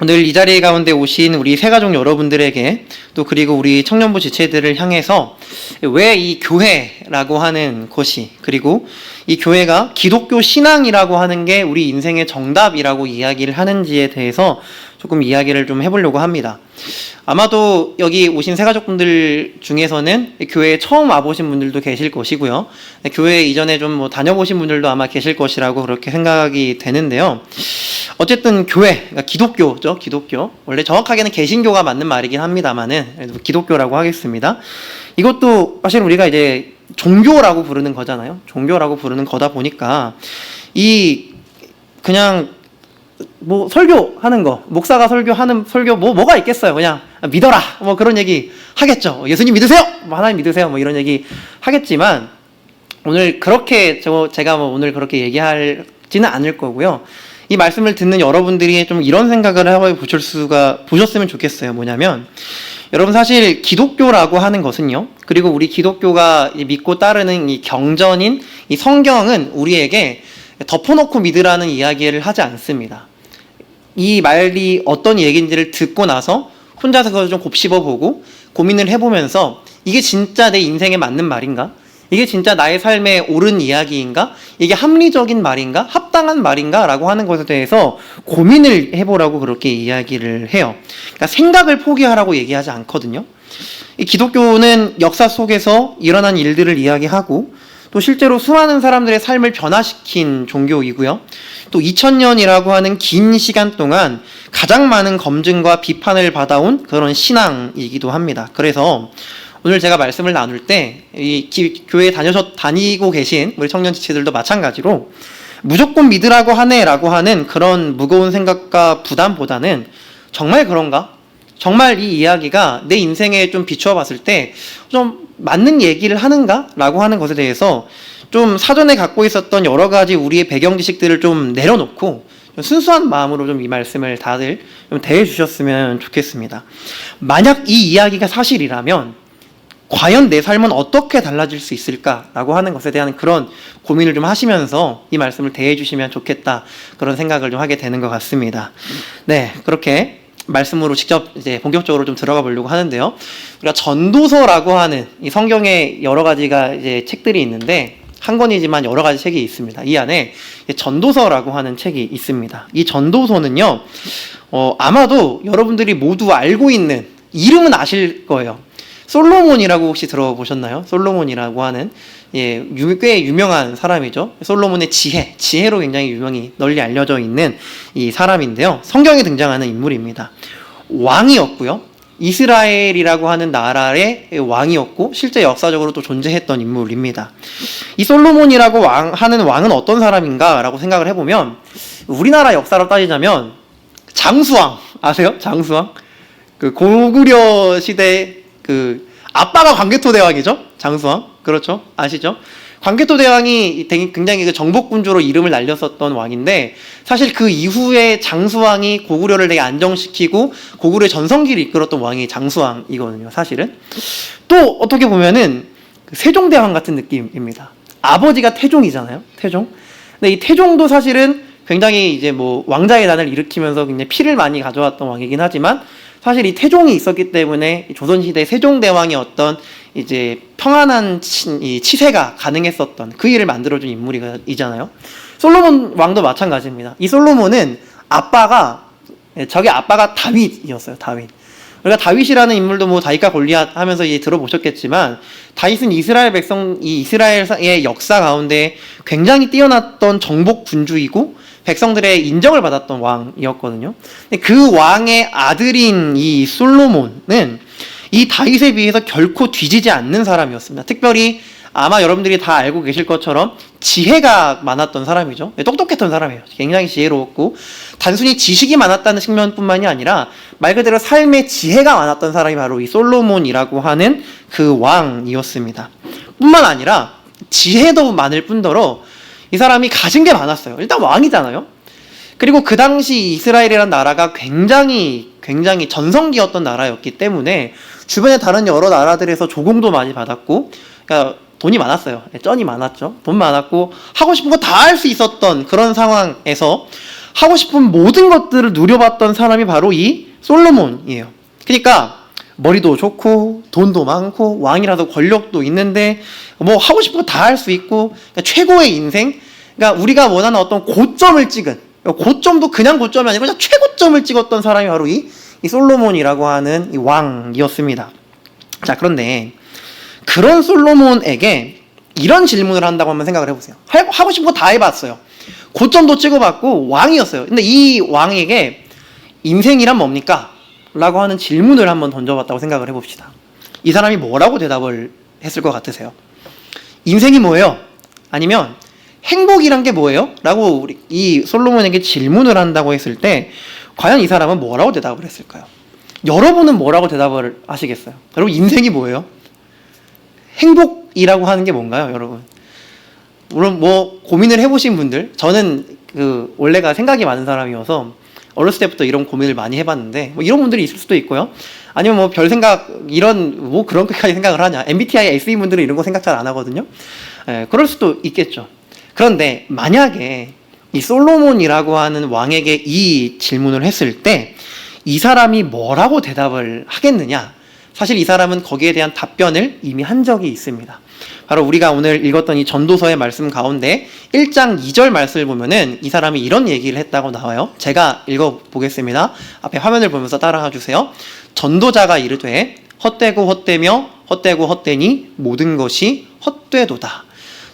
오늘 이 자리 가운데 오신 우리 새가족 여러분들에게 또 그리고 우리 청년부 지체들을 향해서 왜 이 교회라고 하는 것이 그리고 이 교회가 기독교 신앙이라고 하는 게 우리 인생의 정답이라고 이야기를 하는지에 대해서 조금 이야기를 좀 해보려고 합니다. 아마도 여기 오신 새가족분들 중에서는 교회에 처음 와보신 분들도 계실 것이고요. 교회 이전에 좀 다녀보신 분들도 아마 계실 것이라고 그렇게 생각이 되는데요. 어쨌든 교회, 그러니까 기독교죠. 기독교. 원래 정확하게는 개신교가 맞는 말이긴 합니다만은 기독교라고 하겠습니다. 이것도 사실 우리가 이제 종교라고 부르는 거잖아요. 종교라고 부르는 거다 보니까 그냥 설교하는 거, 목사가 설교하는 설교 뭐가 있겠어요. 그냥 믿어라 그런 얘기 하겠죠. 예수님 믿으세요, 하나님 믿으세요, 이런 얘기 하겠지만 오늘 그렇게 제가 오늘 그렇게 얘기하지는 않을 거고요. 이 말씀을 듣는 여러분들이 좀 이런 생각을 하고 보셨으면 좋겠어요. 뭐냐면 여러분, 사실 기독교라고 하는 것은요, 그리고 우리 기독교가 믿고 따르는 이 경전인 이 성경은 우리에게 덮어놓고 믿으라는 이야기를 하지 않습니다. 이 말이 어떤 얘기인지를 듣고 나서 혼자서 그걸 좀 곱씹어보고 고민을 해보면서 이게 진짜 내 인생에 맞는 말인가? 이게 진짜 나의 삶에 옳은 이야기인가? 이게 합리적인 말인가? 합당한 말인가? 라고 하는 것에 대해서 고민을 해보라고 그렇게 이야기를 해요. 그러니까 생각을 포기하라고 얘기하지 않거든요. 이 기독교는 역사 속에서 일어난 일들을 이야기하고 또 실제로 수많은 사람들의 삶을 변화시킨 종교이고요. 또 2000년이라고 하는 긴 시간 동안 가장 많은 검증과 비판을 받아온 그런 신앙이기도 합니다. 그래서 오늘 제가 말씀을 나눌 때 이 교회에 다니고 계신 우리 청년 지체들도 마찬가지로 무조건 믿으라고 하네라고 하는 그런 무거운 생각과 부담보다는 정말 그런가? 정말 이 이야기가 내 인생에 좀 비추어 봤을 때 좀 맞는 얘기를 하는가? 라고 하는 것에 대해서 좀 사전에 갖고 있었던 여러 가지 우리의 배경 지식들을 좀 내려놓고 좀 순수한 마음으로 좀 이 말씀을 다들 좀 대해 주셨으면 좋겠습니다. 만약 이 이야기가 사실이라면 과연 내 삶은 어떻게 달라질 수 있을까라고 하는 것에 대한 그런 고민을 좀 하시면서 이 말씀을 대해 주시면 좋겠다, 그런 생각을 좀 하게 되는 것 같습니다. 네, 그렇게 말씀으로 직접 이제 본격적으로 좀 들어가 보려고 하는데요. 우리가 전도서라고 하는 이 성경에 여러 가지가 이제 책들이 있는데 한 권이지만 여러 가지 책이 있습니다. 이 안에 전도서라고 하는 책이 있습니다. 이 전도서는요, 아마도 여러분들이 모두 알고 있는, 이름은 아실 거예요. 솔로몬이라고 혹시 들어보셨나요? 솔로몬이라고 하는 꽤 유명한 사람이죠. 솔로몬의 지혜로 굉장히 널리 알려져 있는 이 사람인데요. 성경에 등장하는 인물입니다. 왕이었고요. 이스라엘이라고 하는 나라의 왕이었고 실제 역사적으로 또 존재했던 인물입니다. 이 솔로몬이라고 하는 왕은 어떤 사람인가 라고 생각을 해보면 우리나라 역사로 따지자면 장수왕 아세요? 장수왕? 그 고구려 시대 아빠가 광개토대왕이죠? 장수왕. 그렇죠? 아시죠? 광개토대왕이 굉장히 그 정복군주로 이름을 날렸었던 왕인데 사실 그 이후에 장수왕이 고구려를 되게 안정시키고 고구려의 전성기를 이끌었던 왕이 장수왕이거든요, 사실은. 또 어떻게 보면은 세종대왕 같은 느낌입니다. 아버지가 태종이잖아요, 태종. 근데 이 태종도 사실은 굉장히 이제 왕자의 난을 일으키면서 굉장히 피를 많이 가져왔던 왕이긴 하지만 사실 이 태종이 있었기 때문에 조선시대 세종대왕의 어떤 이제 평안한 치세가 가능했었던 그 일을 만들어준 인물이잖아요. 솔로몬 왕도 마찬가지입니다. 이 솔로몬은 저기 아빠가 다윗이었어요, 다윗. 그러니까 다윗이라는 인물도 다윗과 골리앗 하면서 이제 들어보셨겠지만 다윗은 이스라엘의 역사 가운데 굉장히 뛰어났던 정복 군주이고 백성들의 인정을 받았던 왕이었거든요. 그 왕의 아들인 이 솔로몬은 이 다윗에 비해서 결코 뒤지지 않는 사람이었습니다. 특별히 아마 여러분들이 다 알고 계실 것처럼 지혜가 많았던 사람이죠. 똑똑했던 사람이에요. 굉장히 지혜로웠고 단순히 지식이 많았다는 측면뿐만이 아니라 말 그대로 삶의 지혜가 많았던 사람이 바로 이 솔로몬이라고 하는 그 왕이었습니다. 뿐만 아니라 지혜도 많을 뿐더러 이 사람이 가진 게 많았어요. 일단 왕이잖아요. 그리고 그 당시 이스라엘이라는 나라가 굉장히 전성기였던 나라였기 때문에 주변의 다른 여러 나라들에서 조공도 많이 받았고, 그러니까 돈이 많았어요. 쩐이 많았죠. 돈 많았고 하고 싶은 거 다 할 수 있었던 그런 상황에서 하고 싶은 모든 것들을 누려봤던 사람이 바로 이 솔로몬이에요. 그러니까 머리도 좋고 돈도 많고 왕이라서 권력도 있는데 뭐 하고 싶은 거 다 할 수 있고 그러니까 최고의 인생, 그러니까 우리가 원하는 어떤 고점을 찍은, 고점도 그냥 고점이 아니고 그냥 최고점을 찍었던 사람이 바로 이 솔로몬이라고 하는 이 왕이었습니다. 자, 그런데 그런 솔로몬에게 이런 질문을 한다고 한번 생각을 해보세요. 하고 싶은 거 다 해봤어요. 고점도 찍어봤고 왕이었어요. 근데 이 왕에게 인생이란 뭡니까? 라고 하는 질문을 한번 던져봤다고 생각을 해봅시다. 이 사람이 뭐라고 대답을 했을 것 같으세요? 인생이 뭐예요? 아니면 행복이란 게 뭐예요? 라고 이 솔로몬에게 질문을 한다고 했을 때 과연 이 사람은 뭐라고 대답을 했을까요? 여러분은 뭐라고 대답을 하시겠어요? 여러분, 인생이 뭐예요? 행복이라고 하는 게 뭔가요, 여러분? 물론 뭐 고민을 해보신 분들, 저는 원래가 생각이 많은 사람이어서 어렸을 때부터 이런 고민을 많이 해봤는데 뭐 이런 분들이 있을 수도 있고요. 아니면 뭐 별 생각, 이런 뭐 그런 것까지 생각을 하냐. MBTI SE 분들은 이런 거 생각 잘 안 하거든요. 그럴 수도 있겠죠. 그런데 만약에 이 솔로몬이라고 하는 왕에게 이 질문을 했을 때 이 사람이 뭐라고 대답을 하겠느냐? 사실 이 사람은 거기에 대한 답변을 이미 한 적이 있습니다. 바로 우리가 오늘 읽었던 이 전도서의 말씀 가운데 1장 2절 말씀을 보면은 이 사람이 이런 얘기를 했다고 나와요. 제가 읽어보겠습니다. 앞에 화면을 보면서 따라가 주세요. 전도자가 이르되 헛되고 헛되며 헛되고 헛되니 모든 것이 헛되도다.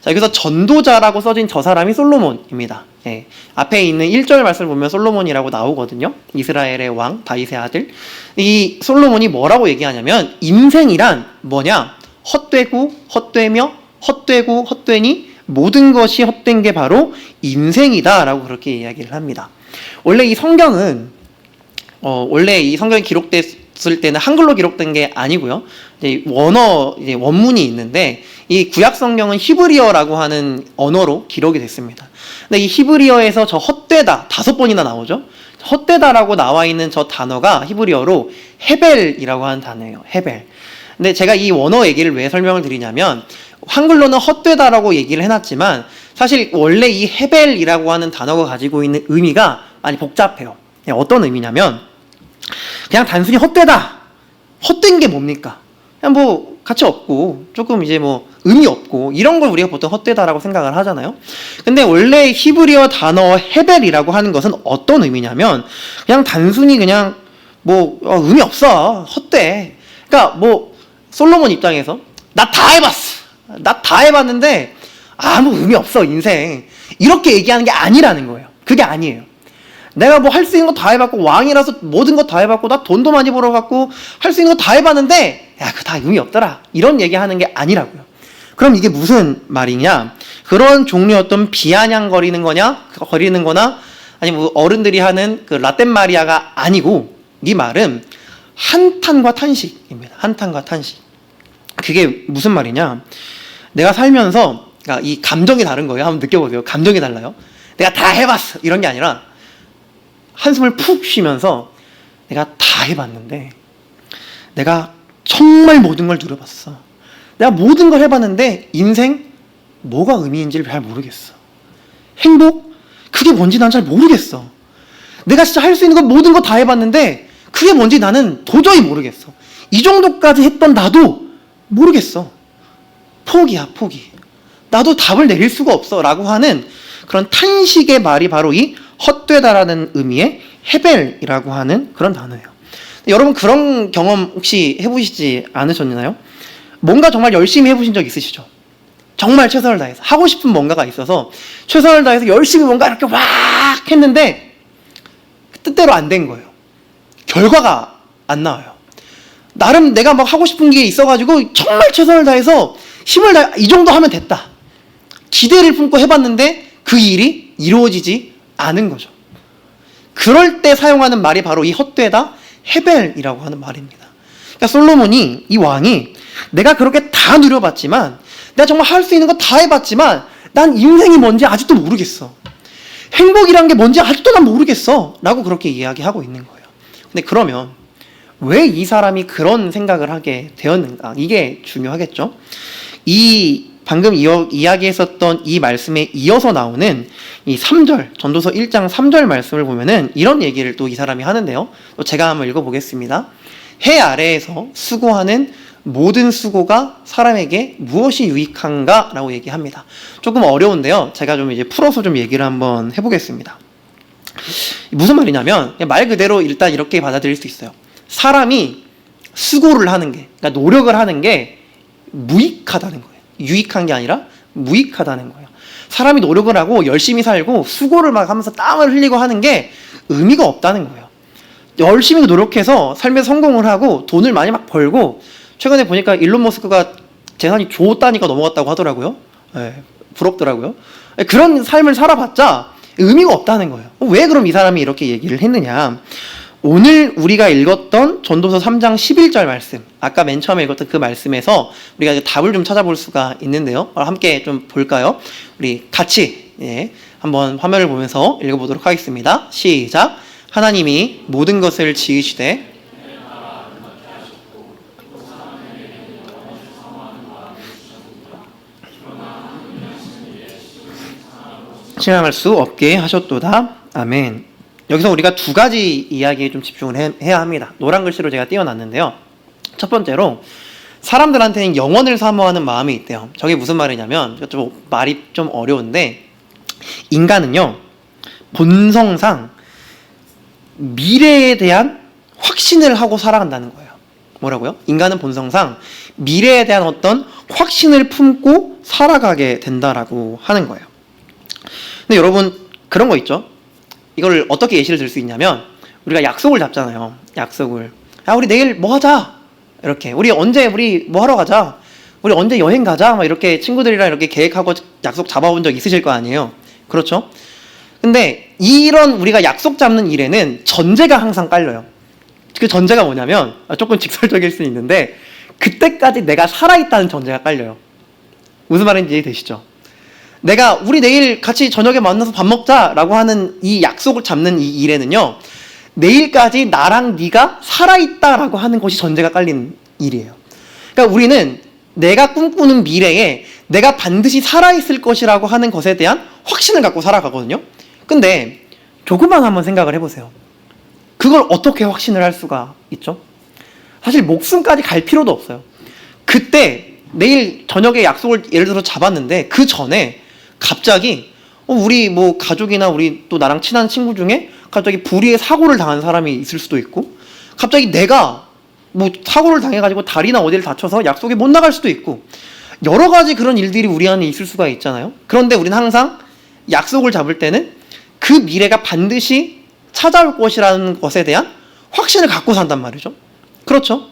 자, 여기서 전도자라고 써진 저 사람이 솔로몬입니다. 예, 앞에 있는 1절 말씀을 보면 솔로몬이라고 나오거든요. 이스라엘의 왕 다윗의 아들. 이 솔로몬이 뭐라고 얘기하냐면 인생이란 뭐냐? 헛되고 헛되며 헛되고 헛되니 모든 것이 헛된 게 바로 인생이다 라고 그렇게 이야기를 합니다. 원래 이 성경은 원래 이 성경이 기록됐을 때는 한글로 기록된 게 아니고요. 이제 원문이 있는데 이 구약 성경은 히브리어라고 하는 언어로 기록이 됐습니다. 근데 이 히브리어에서 저 헛되다 5번이나 나오죠. 헛되다라고 나와 있는 저 단어가 히브리어로 헤벨이라고 하는 단어예요. 헤벨. 근데 제가 이 원어 얘기를 왜 설명을 드리냐면 한글로는 헛되다라고 얘기를 해놨지만 사실 원래 이 헤벨이라고 하는 단어가 가지고 있는 의미가 많이 복잡해요. 어떤 의미냐면 그냥 단순히 헛되다. 헛된 게 뭡니까? 그냥 뭐 가치 없고 조금 이제 뭐 의미 없고 이런 걸 우리가 보통 헛되다라고 생각을 하잖아요. 근데 원래 히브리어 단어 헤벨이라고 하는 것은 어떤 의미냐면 그냥 단순히 그냥 뭐 의미 없어. 헛돼. 그러니까 뭐 솔로몬 입장에서 나 다 해봤어. 나 다 해봤는데 아무 의미 없어 인생. 이렇게 얘기하는 게 아니라는 거예요. 그게 아니에요. 내가 뭐 할 수 있는 거 다 해봤고 왕이라서 모든 거 다 해봤고 나 돈도 많이 벌어갖고 할 수 있는 거 다 해봤는데 야, 그 다 의미 없더라. 이런 얘기하는 게 아니라고요. 그럼 이게 무슨 말이냐? 그런 종류의 어떤 비아냥거리는 거나 아니면 뭐 어른들이 하는 그 라떼 마리아가 아니고 이 말은 한탄과 탄식입니다. 한탄과 탄식. 그게 무슨 말이냐? 내가 살면서 그러니까 이 감정이 다른 거예요. 한번 느껴보세요. 감정이 달라요. 내가 다 해봤어. 이런 게 아니라 한숨을 푹 쉬면서 내가 다 해봤는데 내가 정말 모든 걸 누려봤어. 내가 모든 걸 해봤는데 인생 뭐가 의미인지를 잘 모르겠어. 행복? 그게 뭔지 난 잘 모르겠어. 내가 진짜 할 수 있는 거 모든 거 다 해봤는데 그게 뭔지 나는 도저히 모르겠어. 이 정도까지 했던 나도 모르겠어. 포기야, 포기. 나도 답을 내릴 수가 없어 라고 하는 그런 탄식의 말이 바로 이 헛되다라는 의미의 헤벨이라고 하는 그런 단어예요. 여러분 그런 경험 혹시 해보시지 않으셨나요? 뭔가 정말 열심히 해보신 적 있으시죠? 정말 최선을 다해서 하고 싶은 뭔가가 있어서 최선을 다해서 열심히 뭔가 이렇게 막 했는데 뜻대로 안 된 거예요. 결과가 안 나와요. 나름 내가 막 하고 싶은 게 있어가지고 정말 최선을 다해서 힘을 다해 이 정도 하면 됐다. 기대를 품고 해봤는데 그 일이 이루어지지 않은 거죠. 그럴 때 사용하는 말이 바로 이 헛되다 헤벨이라고 하는 말입니다. 그러니까 솔로몬이 이 왕이 내가 그렇게 다 누려봤지만 내가 정말 할 수 있는 거 다 해봤지만 난 인생이 뭔지 아직도 모르겠어. 행복이란 게 뭔지 아직도 난 모르겠어 라고 그렇게 이야기하고 있는 거예요. 근데 그러면 왜 이 사람이 그런 생각을 하게 되었는가? 이게 중요하겠죠. 이 방금 이야기했었던 이 말씀에 이어서 나오는 이 3절, 전도서 1장 3절 말씀을 보면은 이런 얘기를 또 이 사람이 하는데요. 또 제가 한번 읽어보겠습니다. 해 아래에서 수고하는 모든 수고가 사람에게 무엇이 유익한가? 라고 얘기합니다. 조금 어려운데요. 제가 좀 이제 풀어서 좀 얘기를 한번 해보겠습니다. 무슨 말이냐면, 말 그대로 일단 이렇게 받아들일 수 있어요. 사람이 수고를 하는 게, 그러니까 노력을 하는 게 무익하다는 거예요. 유익한 게 아니라 무익하다는 거예요. 사람이 노력을 하고 열심히 살고 수고를 막 하면서 땀을 흘리고 하는 게 의미가 없다는 거예요. 열심히 노력해서 삶에서 성공을 하고 돈을 많이 막 벌고, 최근에 보니까 일론 머스크가 재산이 조 단위가 넘어갔다고 하더라고요. 부럽더라고요. 그런 삶을 살아봤자 의미가 없다는 거예요. 왜 그럼 이 사람이 이렇게 얘기를 했느냐? 오늘 우리가 읽었던 전도서 3장 11절 말씀, 아까 맨 처음에 읽었던 그 말씀에서 우리가 답을 좀 찾아볼 수가 있는데요. 함께 좀 볼까요? 우리 같이 한번 화면을 보면서 읽어보도록 하겠습니다. 시작. 하나님이 모든 것을 지으시되 실행할 수 없게 하셨도다. 아멘. 여기서 우리가 두 가지 이야기에 좀 집중을 해야 합니다. 노란 글씨로 제가 띄워놨는데요. 첫 번째로 사람들한테는 영원을 사모하는 마음이 있대요. 저게 무슨 말이냐면, 좀 말이 좀 어려운데, 인간은요 본성상 미래에 대한 확신을 하고 살아간다는 거예요. 뭐라고요? 인간은 본성상 미래에 대한 어떤 확신을 품고 살아가게 된다라고 하는 거예요. 근데 여러분, 그런 거 있죠? 이걸 어떻게 예시를 들 수 있냐면, 우리가 약속을 잡잖아요. 약속을. 야, 우리 내일 뭐 하자. 이렇게. 우리 뭐 하러 가자. 우리 언제 여행 가자. 막 이렇게 친구들이랑 이렇게 계획하고 약속 잡아본 적 있으실 거 아니에요. 그렇죠? 근데 이런 우리가 약속 잡는 일에는 전제가 항상 깔려요. 그 전제가 뭐냐면, 조금 직설적일 수 있는데, 그때까지 내가 살아있다는 전제가 깔려요. 무슨 말인지 이해되시죠? 우리 내일 같이 저녁에 만나서 밥 먹자라고 하는 이 약속을 잡는 이 일에는요, 내일까지 나랑 네가 살아있다라고 하는 것이 전제가 깔린 일이에요. 그러니까 우리는 내가 꿈꾸는 미래에 내가 반드시 살아있을 것이라고 하는 것에 대한 확신을 갖고 살아가거든요. 근데 조금만 한번 생각을 해보세요. 그걸 어떻게 확신을 할 수가 있죠? 사실 목숨까지 갈 필요도 없어요. 그때 내일 저녁에 약속을 예를 들어 잡았는데, 그 전에 갑자기 우리 뭐 가족이나 우리 또 나랑 친한 친구 중에 갑자기 불의의 사고를 당한 사람이 있을 수도 있고, 갑자기 내가 뭐 사고를 당해가지고 다리나 어디를 다쳐서 약속에 못 나갈 수도 있고, 여러 가지 그런 일들이 우리 안에 있을 수가 있잖아요. 그런데 우리는 항상 약속을 잡을 때는 그 미래가 반드시 찾아올 것이라는 것에 대한 확신을 갖고 산단 말이죠. 그렇죠?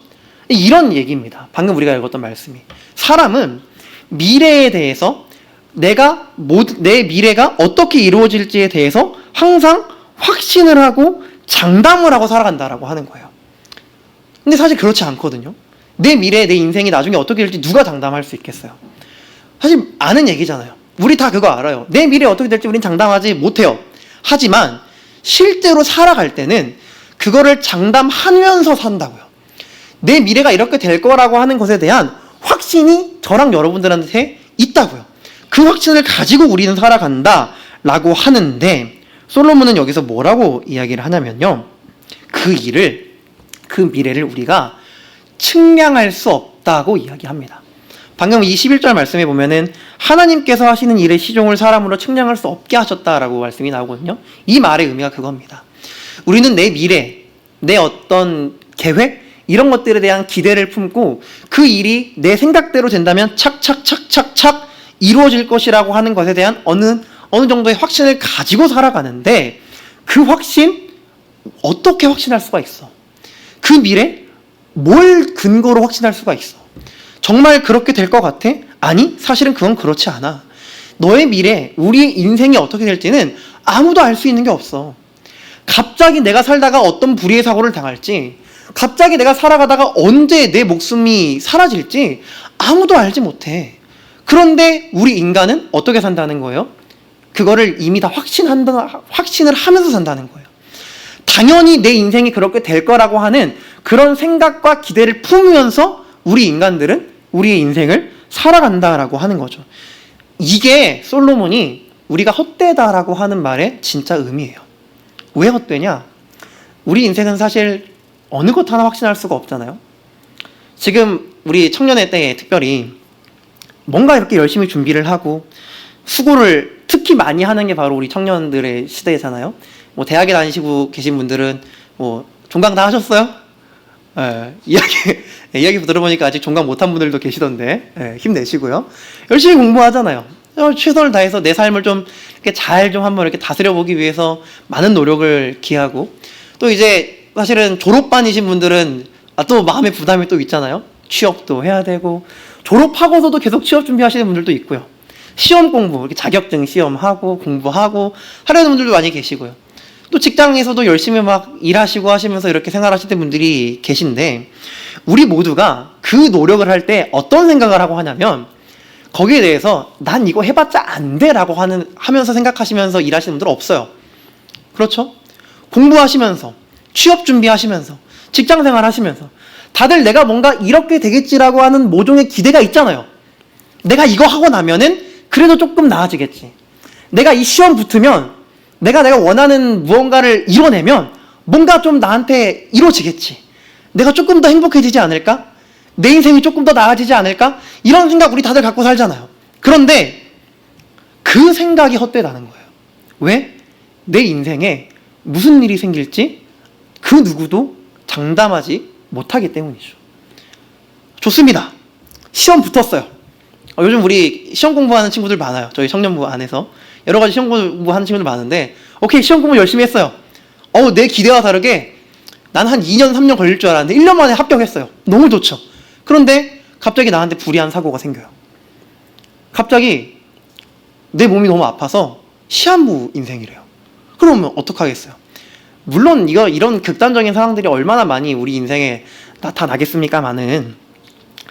이런 얘기입니다. 방금 우리가 읽었던 말씀이. 사람은 미래에 대해서 내 미래가 어떻게 이루어질지에 대해서 항상 확신을 하고 장담을 하고 살아간다라고 하는 거예요. 근데 사실 그렇지 않거든요. 내 미래, 내 인생이 나중에 어떻게 될지 누가 장담할 수 있겠어요? 사실 아는 얘기잖아요. 우리 다 그거 알아요. 내 미래 어떻게 될지 우린 장담하지 못해요. 하지만 실제로 살아갈 때는 그거를 장담하면서 산다고요. 내 미래가 이렇게 될 거라고 하는 것에 대한 확신이 저랑 여러분들한테 있다고요. 그 확신을 가지고 우리는 살아간다라고 하는데, 솔로몬은 여기서 뭐라고 이야기를 하냐면요, 그 미래를 우리가 측량할 수 없다고 이야기합니다. 방금 이 11절 말씀에 보면은 하나님께서 하시는 일의 시종을 사람으로 측량할 수 없게 하셨다라고 말씀이 나오거든요. 이 말의 의미가 그겁니다. 우리는 내 미래, 내 어떤 계획, 이런 것들에 대한 기대를 품고 그 일이 내 생각대로 된다면 착착착착착 이루어질 것이라고 하는 것에 대한 어느 정도의 확신을 가지고 살아가는데, 그 확신 어떻게 확신할 수가 있어? 그 미래 뭘 근거로 확신할 수가 있어? 정말 그렇게 될 것 같아? 아니, 사실은 그건 그렇지 않아. 너의 미래, 우리의 인생이 어떻게 될지는 아무도 알 수 있는 게 없어. 갑자기 내가 살다가 어떤 불의의 사고를 당할지, 갑자기 내가 살아가다가 언제 내 목숨이 사라질지 아무도 알지 못해. 그런데 우리 인간은 어떻게 산다는 거예요? 그거를 이미 다 확신을 하면서 산다는 거예요. 당연히 내 인생이 그렇게 될 거라고 하는 그런 생각과 기대를 품으면서 우리 인간들은 우리의 인생을 살아간다라고 하는 거죠. 이게 솔로몬이 우리가 헛되다라고 하는 말의 진짜 의미예요. 왜 헛되냐? 우리 인생은 사실 어느 것 하나 확신할 수가 없잖아요. 지금 우리 청년의 때에 특별히 뭔가 이렇게 열심히 준비를 하고 수고를 특히 많이 하는 게 바로 우리 청년들의 시대잖아요. 뭐 대학에 다니시고 계신 분들은 뭐 종강 다 하셨어요? 이야기 들어보니까 아직 종강 못한 분들도 계시던데 힘내시고요. 열심히 공부하잖아요. 최선을 다해서 내 삶을 좀 이렇게 잘 좀 한번 이렇게 다스려 보기 위해서 많은 노력을 기하고, 또 이제 사실은 졸업반이신 분들은 또 마음의 부담이 또 있잖아요. 취업도 해야 되고, 졸업하고서도 계속 취업 준비하시는 분들도 있고요. 시험 공부, 이렇게 자격증 시험하고 공부하고 하려는 분들도 많이 계시고요. 또 직장에서도 열심히 막 일하시고 하시면서 이렇게 생활하시는 분들이 계신데, 우리 모두가 그 노력을 할 때 어떤 생각을 하고 하냐면, 거기에 대해서 난 이거 해봤자 안 돼라고 하면서 생각하시면서 일하시는 분들은 없어요. 그렇죠? 공부하시면서, 취업 준비하시면서, 직장생활 하시면서 다들 내가 뭔가 이렇게 되겠지라고 하는 모종의 기대가 있잖아요. 내가 이거 하고 나면은 그래도 조금 나아지겠지. 내가 이 시험 붙으면 내가 원하는 무언가를 이뤄내면 뭔가 좀 나한테 이루어지겠지. 내가 조금 더 행복해지지 않을까? 내 인생이 조금 더 나아지지 않을까? 이런 생각 우리 다들 갖고 살잖아요. 그런데 그 생각이 헛되다는 거예요. 왜? 내 인생에 무슨 일이 생길지 그 누구도 장담하지 못하기 때문이죠. 좋습니다. 시험 붙었어요. 요즘 우리 시험 공부하는 친구들 많아요. 저희 청년부 안에서 여러 가지 시험 공부하는 친구들 많은데, 오케이, 시험 공부 열심히 했어요. 내 기대와 다르게 난 한 2년 3년 걸릴 줄 알았는데 1년 만에 합격했어요. 너무 좋죠. 그런데 갑자기 나한테 불의한 사고가 생겨요. 갑자기 내 몸이 너무 아파서 시한부 인생이래요. 그러면 어떡하겠어요? 물론 이런 극단적인 상황들이 얼마나 많이 우리 인생에 나타나겠습니까마는,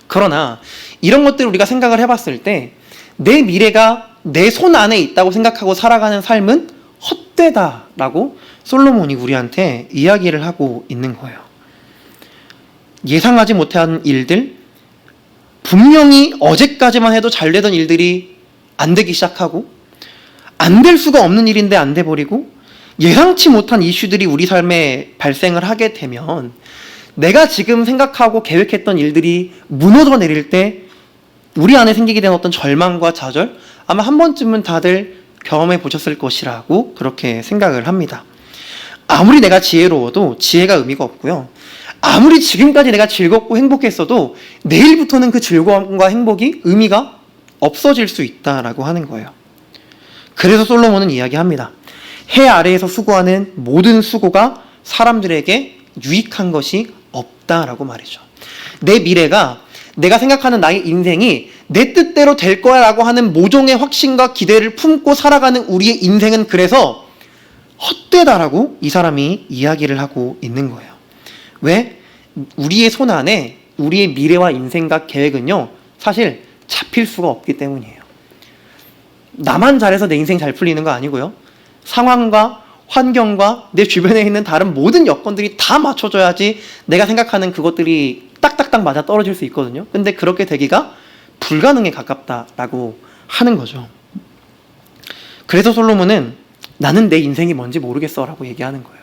그러나 이런 것들을 우리가 생각을 해봤을 때 내 미래가 내 손 안에 있다고 생각하고 살아가는 삶은 헛되다라고 솔로몬이 우리한테 이야기를 하고 있는 거예요. 예상하지 못한 일들, 분명히 어제까지만 해도 잘 되던 일들이 안 되기 시작하고, 안 될 수가 없는 일인데 안 돼 버리고, 예상치 못한 이슈들이 우리 삶에 발생을 하게 되면 내가 지금 생각하고 계획했던 일들이 무너져 내릴 때 우리 안에 생기게 된 어떤 절망과 좌절, 아마 한 번쯤은 다들 경험해 보셨을 것이라고 그렇게 생각을 합니다. 아무리 내가 지혜로워도 지혜가 의미가 없고요. 아무리 지금까지 내가 즐겁고 행복했어도 내일부터는 그 즐거움과 행복이 의미가 없어질 수 있다라고 하는 거예요. 그래서 솔로몬은 이야기합니다. 해 아래에서 수고하는 모든 수고가 사람들에게 유익한 것이 없다라고 말이죠. 내 미래가, 내가 생각하는 나의 인생이 내 뜻대로 될 거야라고 하는 모종의 확신과 기대를 품고 살아가는 우리의 인생은 그래서 헛되다라고 이 사람이 이야기를 하고 있는 거예요. 왜? 우리의 손 안에 우리의 미래와 인생과 계획은요, 사실 잡힐 수가 없기 때문이에요. 나만 잘해서 내 인생 잘 풀리는 거 아니고요. 상황과 환경과 내 주변에 있는 다른 모든 여건들이 다 맞춰져야지 내가 생각하는 그것들이 딱딱딱 맞아 떨어질 수 있거든요. 근데 그렇게 되기가 불가능에 가깝다라고 하는 거죠. 그래서 솔로몬은 나는 내 인생이 뭔지 모르겠어 라고 얘기하는 거예요.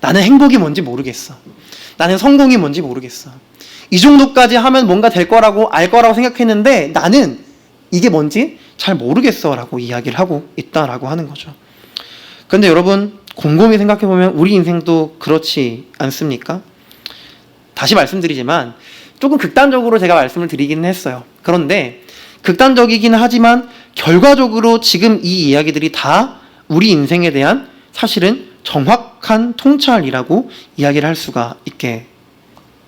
나는 행복이 뭔지 모르겠어. 나는 성공이 뭔지 모르겠어. 이 정도까지 하면 뭔가 될 거라고 알 거라고 생각했는데 나는 이게 뭔지 잘 모르겠어 라고 이야기를 하고 있다라고 하는 거죠. 그런데 여러분, 곰곰이 생각해보면 우리 인생도 그렇지 않습니까? 다시 말씀드리지만 조금 극단적으로 제가 말씀을 드리기는 했어요. 그런데 극단적이긴 하지만 결과적으로 지금 이 이야기들이 다 우리 인생에 대한 사실은 정확한 통찰이라고 이야기를 할 수가 있게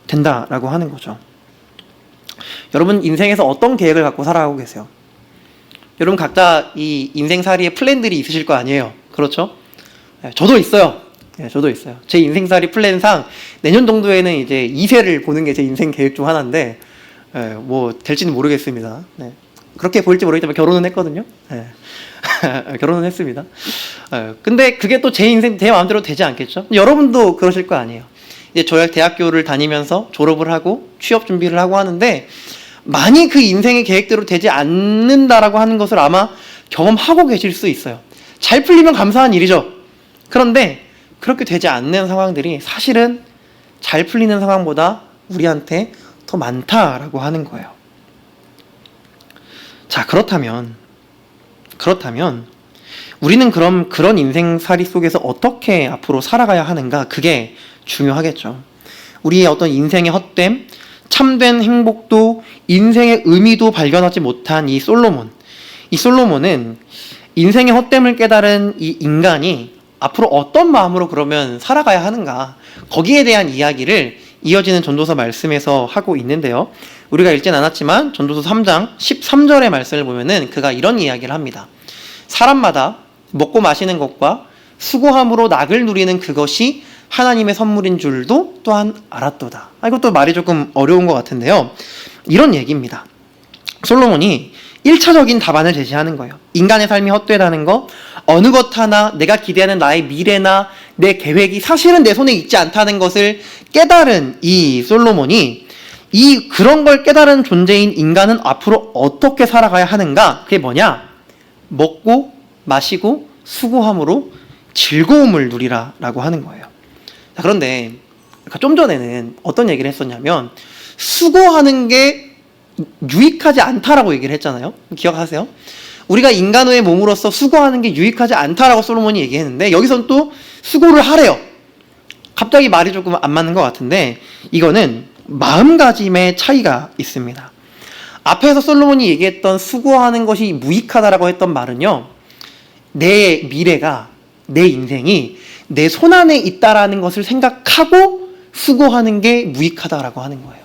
된다라고 하는 거죠. 여러분, 인생에서 어떤 계획을 갖고 살아가고 계세요? 여러분 각자 이 인생살이의 플랜들이 있으실 거 아니에요? 그렇죠? 저도 있어요. 저도 있어요. 제 인생살이 플랜상 내년 정도에는 이제 2세를 보는 게 제 인생 계획 중 하나인데, 뭐 될지는 모르겠습니다. 그렇게 보일지 모르겠지만 결혼은 했거든요. 결혼은 했습니다. 근데 그게 또 제 인생, 제 마음대로 되지 않겠죠? 여러분도 그러실 거 아니에요. 이제 저희 대학교를 다니면서 졸업을 하고 취업 준비를 하고 하는데, 많이 그 인생의 계획대로 되지 않는다라고 하는 것을 아마 경험하고 계실 수 있어요. 잘 풀리면 감사한 일이죠. 그런데 그렇게 되지 않는 상황들이 사실은 잘 풀리는 상황보다 우리한테 더 많다라고 하는 거예요. 자, 그렇다면 우리는 그럼 그런 인생살이 속에서 어떻게 앞으로 살아가야 하는가? 그게 중요하겠죠. 우리의 어떤 인생의 헛됨, 참된 행복도 인생의 의미도 발견하지 못한 이 솔로몬은 인생의 헛됨을 깨달은 이 인간이 앞으로 어떤 마음으로 그러면 살아가야 하는가, 거기에 대한 이야기를 이어지는 전도서 말씀에서 하고 있는데요. 우리가 읽진 않았지만 전도서 3장 13절의 말씀을 보면은 그가 이런 이야기를 합니다. 사람마다 먹고 마시는 것과 수고함으로 낙을 누리는 그것이 하나님의 선물인 줄도 또한 알았도다. 이것도 말이 조금 어려운 것 같은데요. 이런 얘기입니다. 솔로몬이 1차적인 답안을 제시하는 거예요. 인간의 삶이 헛되다는 거, 어느 것 하나 내가 기대하는 나의 미래나 내 계획이 사실은 내 손에 있지 않다는 것을 깨달은 이 솔로몬이 그런 걸 깨달은 존재인 인간은 앞으로 어떻게 살아가야 하는가? 그게 뭐냐? 먹고 마시고 수고함으로 즐거움을 누리라 라고 하는 거예요. 자, 그런데 좀 전에는 어떤 얘기를 했었냐면 수고하는 게 유익하지 않다라고 얘기를 했잖아요. 기억하세요? 우리가 인간의 몸으로서 수고하는 게 유익하지 않다라고 솔로몬이 얘기했는데 여기서는 또 수고를 하래요. 갑자기 말이 조금 안 맞는 것 같은데 이거는 마음가짐의 차이가 있습니다. 앞에서 솔로몬이 얘기했던 수고하는 것이 무익하다라고 했던 말은요, 내 미래가, 내 인생이 내 손안에 있다라는 것을 생각하고 수고하는 게 무익하다라고 하는 거예요.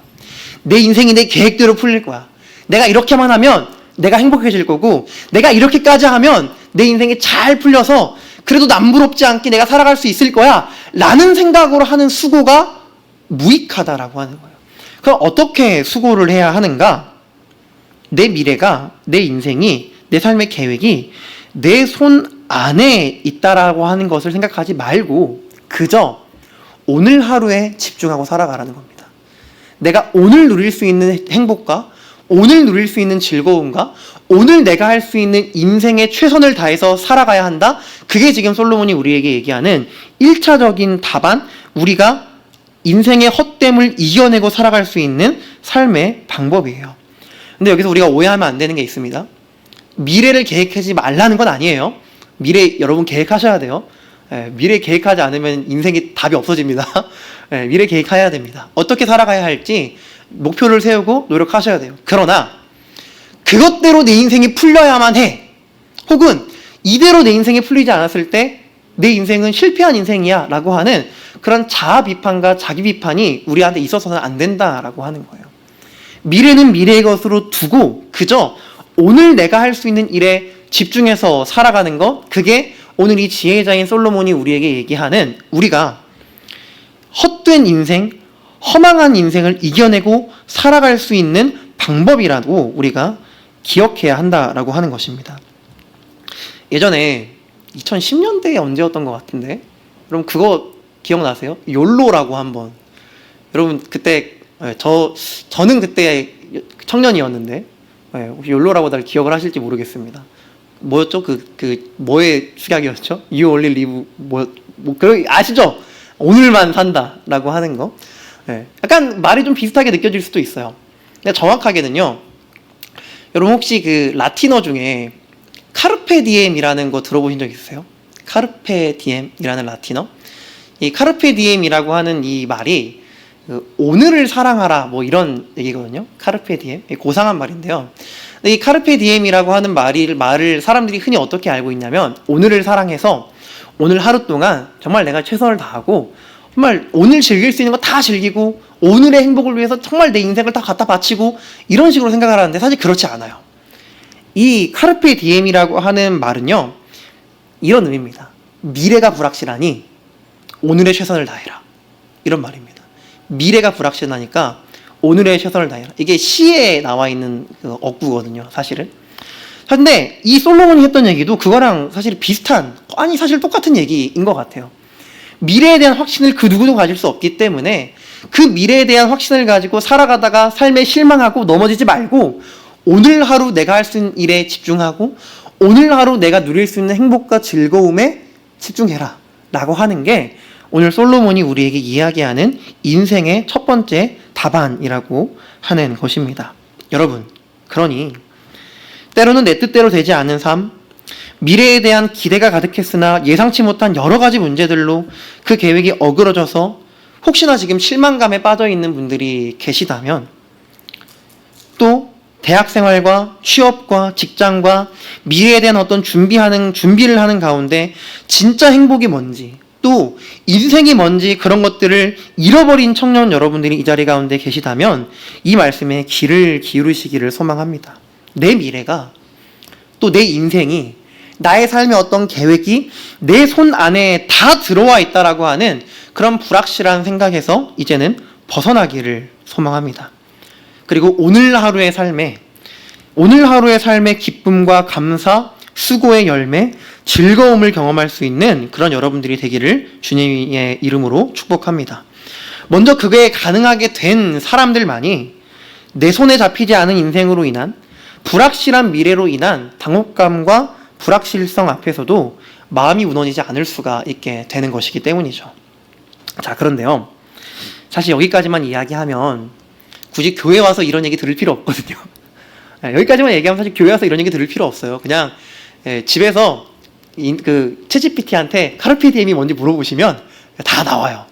내 인생이 내 계획대로 풀릴 거야. 내가 이렇게만 하면 내가 행복해질 거고, 내가 이렇게까지 하면 내 인생이 잘 풀려서 그래도 남부럽지 않게 내가 살아갈 수 있을 거야 라는 생각으로 하는 수고가 무익하다라고 하는 거예요. 그럼 어떻게 수고를 해야 하는가? 내 미래가, 내 인생이, 내 삶의 계획이 내 손 안에 있다라고 하는 것을 생각하지 말고 그저 오늘 하루에 집중하고 살아가라는 겁니다. 내가 오늘 누릴 수 있는 행복과 오늘 누릴 수 있는 즐거움과 오늘 내가 할 수 있는 인생의 최선을 다해서 살아가야 한다. 그게 지금 솔로몬이 우리에게 얘기하는 1차적인 답안, 우리가 인생의 헛됨을 이겨내고 살아갈 수 있는 삶의 방법이에요. 근데 여기서 우리가 오해하면 안 되는 게 있습니다. 미래를 계획하지 말라는 건 아니에요. 미래 여러분 계획하셔야 돼요. 미래 계획하지 않으면 인생이 답이 없어집니다. 미래 계획해야 됩니다. 어떻게 살아가야 할지 목표를 세우고 노력하셔야 돼요. 그러나 그것대로 내 인생이 풀려야만 해. 혹은 이대로 내 인생이 풀리지 않았을 때 내 인생은 실패한 인생이야 라고 하는 그런 자아 비판과 자기 비판이 우리한테 있어서는 안 된다라고 하는 거예요. 미래는 미래의 것으로 두고 그저 오늘 내가 할 수 있는 일에 집중해서 살아가는 것, 그게 오늘 이 지혜자인 솔로몬이 우리에게 얘기하는 우리가 헛된 인생, 허망한 인생을 이겨내고 살아갈 수 있는 방법이라고 우리가 기억해야 한다라고 하는 것입니다. 예전에 2010년대에 언제였던 것 같은데, 여러분 그거 기억나세요? 욜로라고 한번, 여러분 그때 저는 그때 청년이었는데 혹시 욜로라고 다들 기억을 하실지 모르겠습니다. 뭐였죠? 뭐의 축약이었죠? You only live 아시죠? 오늘만 산다라고 하는 거. 약간 말이 좀 비슷하게 느껴질 수도 있어요. 근데 정확하게는요, 여러분 혹시 그 라틴어 중에 카르페 디엠이라는 거 들어보신 적 있으세요? 카르페 디엠이라는 라틴어? 이 카르페 디엠이라고 하는 이 말이 오늘을 사랑하라 뭐 이런 얘기거든요. 카르페 디엠, 고상한 말인데요. 근데 이 카르페 디엠이라고 하는 말을 사람들이 흔히 어떻게 알고 있냐면, 오늘을 사랑해서 오늘 하루 동안 정말 내가 최선을 다하고 정말 오늘 즐길 수 있는 거 다 즐기고 오늘의 행복을 위해서 정말 내 인생을 다 갖다 바치고 이런 식으로 생각을 하는데, 사실 그렇지 않아요. 이 카르페 디엠이라고 하는 말은요, 이런 의미입니다. 미래가 불확실하니 오늘의 최선을 다해라, 이런 말입니다. 미래가 불확실하니까 오늘의 최선을 다해라. 이게 시에 나와 있는 그 어구거든요, 사실은. 근데 이 솔로몬이 했던 얘기도 그거랑 사실 비슷한, 사실 똑같은 얘기인 것 같아요. 미래에 대한 확신을 그 누구도 가질 수 없기 때문에 그 미래에 대한 확신을 가지고 살아가다가 삶에 실망하고 넘어지지 말고 오늘 하루 내가 할 수 있는 일에 집중하고 오늘 하루 내가 누릴 수 있는 행복과 즐거움에 집중해라 라고 하는 게 오늘 솔로몬이 우리에게 이야기하는 인생의 첫 번째 답안이라고 하는 것입니다. 여러분, 그러니 때로는 내 뜻대로 되지 않은 삶, 미래에 대한 기대가 가득했으나 예상치 못한 여러 가지 문제들로 그 계획이 어그러져서 혹시나 지금 실망감에 빠져 있는 분들이 계시다면, 또 대학 생활과 취업과 직장과 미래에 대한 어떤 준비를 하는 가운데 진짜 행복이 뭔지, 또 인생이 뭔지 그런 것들을 잃어버린 청년 여러분들이 이 자리 가운데 계시다면 이 말씀에 귀를 기울이시기를 소망합니다. 내 미래가, 또 내 인생이, 나의 삶의 어떤 계획이 내 손 안에 다 들어와 있다라고 하는 그런 불확실한 생각에서 이제는 벗어나기를 소망합니다. 그리고 오늘 하루의 삶에 기쁨과 감사, 수고의 열매, 즐거움을 경험할 수 있는 그런 여러분들이 되기를 주님의 이름으로 축복합니다. 먼저 그게 가능하게 된 사람들만이 내 손에 잡히지 않은 인생으로 인한 불확실한 미래로 인한 당혹감과 불확실성 앞에서도 마음이 무너지지 않을 수가 있게 되는 것이기 때문이죠. 자, 그런데요, 사실 여기까지만 이야기하면 굳이 교회 와서 이런 얘기 들을 필요 없거든요. 여기까지만 얘기하면 사실 교회 와서 이런 얘기 들을 필요 없어요. 그냥 집에서 챗GPT한테 카르페 디엠이 뭔지 물어보시면 다 나와요.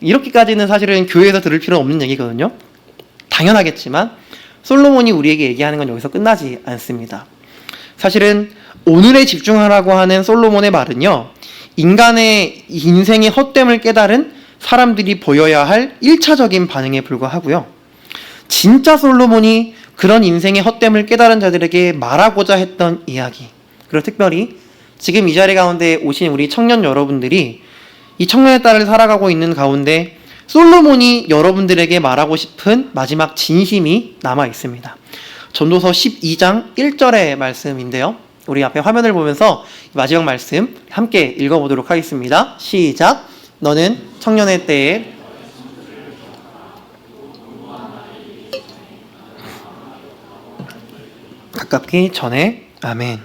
이렇게까지는 사실은 교회에서 들을 필요는 없는 얘기거든요. 당연하겠지만 솔로몬이 우리에게 얘기하는 건 여기서 끝나지 않습니다. 사실은 오늘에 집중하라고 하는 솔로몬의 말은요, 인간의 인생의 헛됨을 깨달은 사람들이 보여야 할 1차적인 반응에 불과하고요, 진짜 솔로몬이 그런 인생의 헛됨을 깨달은 자들에게 말하고자 했던 이야기, 그리고 특별히 지금 이 자리 가운데 오신 우리 청년 여러분들이 이 청년의 딸을 살아가고 있는 가운데 솔로몬이 여러분들에게 말하고 싶은 마지막 진심이 남아 있습니다. 전도서 12장 1절의 말씀인데요, 우리 앞에 화면을 보면서 마지막 말씀 함께 읽어보도록 하겠습니다. 시작. 너는 청년의 때에 가깝기 전에. 아멘.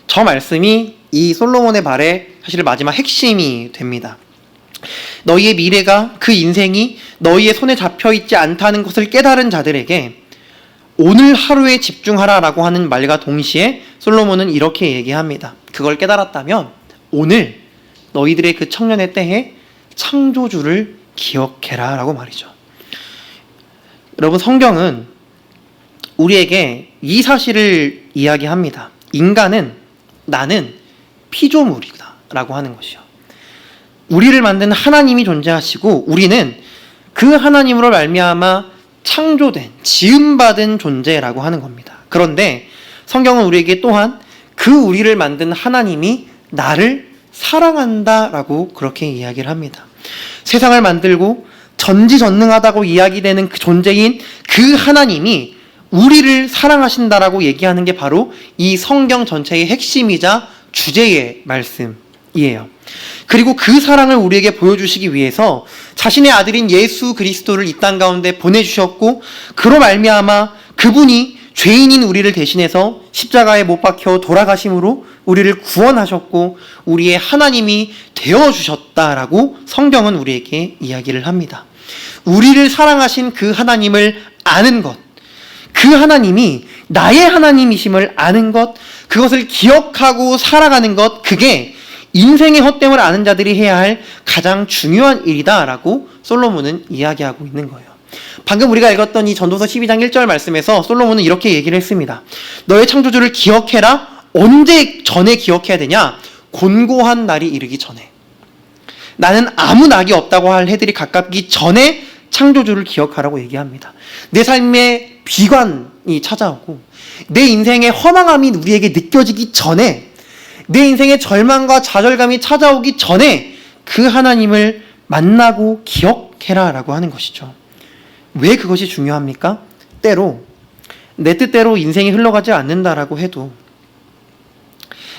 저 말씀이 이 솔로몬의 말의 사실 마지막 핵심이 됩니다. 너희의 미래가, 그 인생이 너희의 손에 잡혀있지 않다는 것을 깨달은 자들에게 오늘 하루에 집중하라라고 하는 말과 동시에 솔로몬은 이렇게 얘기합니다. 그걸 깨달았다면 오늘 너희들의 그 청년의 때에 창조주를 기억해라 라고 말이죠. 여러분, 성경은 우리에게 이 사실을 이야기합니다. 인간은, 나는 피조물이다 라고 하는 것이요, 우리를 만든 하나님이 존재하시고 우리는 그 하나님으로 말미암아 창조된, 지음받은 존재라고 하는 겁니다. 그런데 성경은 우리에게 또한 그 우리를 만든 하나님이 나를 사랑한다라고 그렇게 이야기를 합니다. 세상을 만들고 전지전능하다고 이야기되는 그 존재인 그 하나님이 우리를 사랑하신다라고 얘기하는 게 바로 이 성경 전체의 핵심이자 주제의 말씀이에요. 그리고 그 사랑을 우리에게 보여주시기 위해서 자신의 아들인 예수 그리스도를 이 땅 가운데 보내주셨고, 그로 말미암아 그분이 죄인인 우리를 대신해서 십자가에 못 박혀 돌아가심으로 우리를 구원하셨고 우리의 하나님이 되어주셨다라고 성경은 우리에게 이야기를 합니다. 우리를 사랑하신 그 하나님을 아는 것, 그 하나님이 나의 하나님이심을 아는 것, 그것을 기억하고 살아가는 것, 그게 인생의 헛됨을 아는 자들이 해야 할 가장 중요한 일이다라고 솔로몬은 이야기하고 있는 거예요. 방금 우리가 읽었던 이 전도서 12장 1절 말씀에서 솔로몬은 이렇게 얘기를 했습니다. 너의 창조주를 기억해라. 언제 전에 기억해야 되냐? 곤고한 날이 이르기 전에. 나는 아무 낙이 없다고 할 해들이 가깝기 전에 창조주를 기억하라고 얘기합니다. 내 삶에 비관이 찾아오고 내 인생의 허망함이 우리에게 느껴지기 전에, 내 인생의 절망과 좌절감이 찾아오기 전에 그 하나님을 만나고 기억해라 라고 하는 것이죠. 왜 그것이 중요합니까? 때로 내 뜻대로 인생이 흘러가지 않는다라고 해도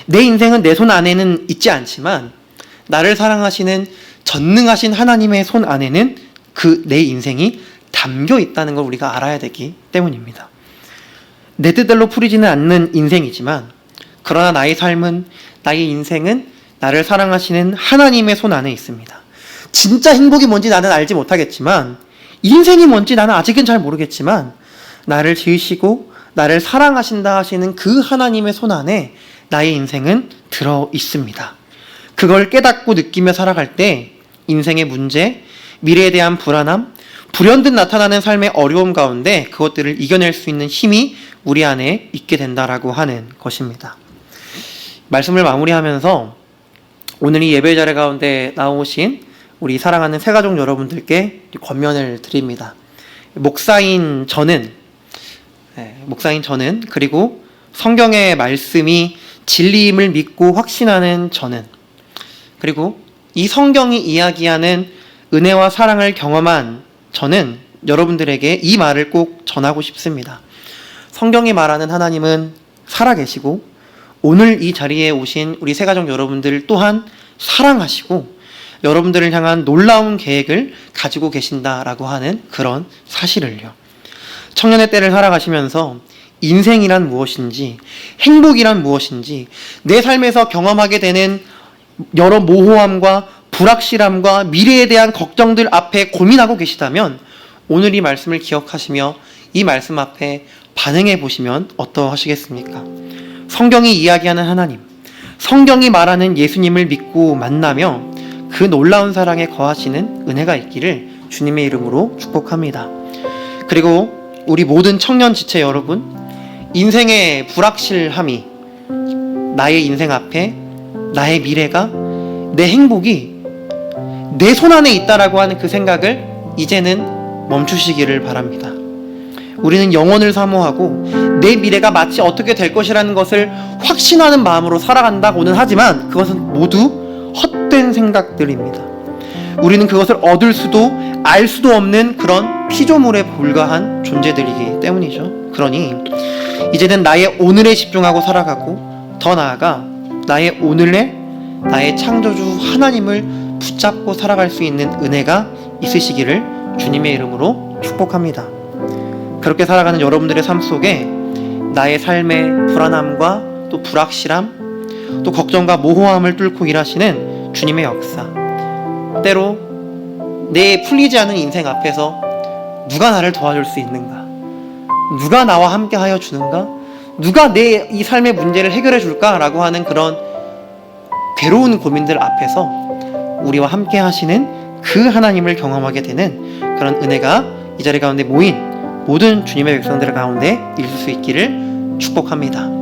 내 인생은 내 손 안에는 있지 않지만 나를 사랑하시는 전능하신 하나님의 손 안에는 그 내 인생이 담겨 있다는 걸 우리가 알아야 되기 때문입니다. 내 뜻대로 풀리지는 않는 인생이지만, 그러나 나의 삶은, 나의 인생은 나를 사랑하시는 하나님의 손 안에 있습니다. 진짜 행복이 뭔지 나는 알지 못하겠지만, 인생이 뭔지 나는 아직은 잘 모르겠지만, 나를 지으시고 나를 사랑하신다 하시는 그 하나님의 손 안에 나의 인생은 들어 있습니다. 그걸 깨닫고 느끼며 살아갈 때 인생의 문제, 미래에 대한 불안함, 불현듯 나타나는 삶의 어려움 가운데 그것들을 이겨낼 수 있는 힘이 우리 안에 있게 된다라고 하는 것입니다. 말씀을 마무리하면서 오늘 이 예배 자리 가운데 나오신 우리 사랑하는 새가족 여러분들께 권면을 드립니다. 목사인 저는 그리고 성경의 말씀이 진리임을 믿고 확신하는 저는, 그리고 이 성경이 이야기하는 은혜와 사랑을 경험한 저는 여러분들에게 이 말을 꼭 전하고 싶습니다. 성경이 말하는 하나님은 살아계시고 오늘 이 자리에 오신 우리 새가족 여러분들 또한 사랑하시고 여러분들을 향한 놀라운 계획을 가지고 계신다라고 하는 그런 사실을요. 청년의 때를 살아가시면서 인생이란 무엇인지, 행복이란 무엇인지, 내 삶에서 경험하게 되는 여러 모호함과 불확실함과 미래에 대한 걱정들 앞에 고민하고 계시다면 오늘 이 말씀을 기억하시며 이 말씀 앞에 반응해 보시면 어떠하시겠습니까? 성경이 이야기하는 하나님, 성경이 말하는 예수님을 믿고 만나며 그 놀라운 사랑에 거하시는 은혜가 있기를 주님의 이름으로 축복합니다. 그리고 우리 모든 청년 지체 여러분, 인생의 불확실함이 나의 인생 앞에 나의 미래가, 내 행복이 내 손 안에 있다라고 하는 그 생각을 이제는 멈추시기를 바랍니다. 우리는 영혼을 사모하고 내 미래가 마치 어떻게 될 것이라는 것을 확신하는 마음으로 살아간다고는 하지만 그것은 모두 헛된 생각들입니다. 우리는 그것을 얻을 수도 알 수도 없는 그런 피조물에 불과한 존재들이기 때문이죠. 그러니 이제는 나의 오늘에 집중하고 살아가고, 더 나아가 나의 오늘에 나의 창조주 하나님을 붙잡고 살아갈 수 있는 은혜가 있으시기를 주님의 이름으로 축복합니다. 그렇게 살아가는 여러분들의 삶 속에 나의 삶의 불안함과 또 불확실함, 또 걱정과 모호함을 뚫고 일하시는 주님의 역사, 때로 내 풀리지 않은 인생 앞에서 누가 나를 도와줄 수 있는가, 누가 나와 함께 하여 주는가, 누가 내 이 삶의 문제를 해결해 줄까라고 하는 그런 괴로운 고민들 앞에서 우리와 함께 하시는 그 하나님을 경험하게 되는 그런 은혜가 이 자리 가운데 모인 모든 주님의 백성들 가운데 있을 수 있기를 축복합니다.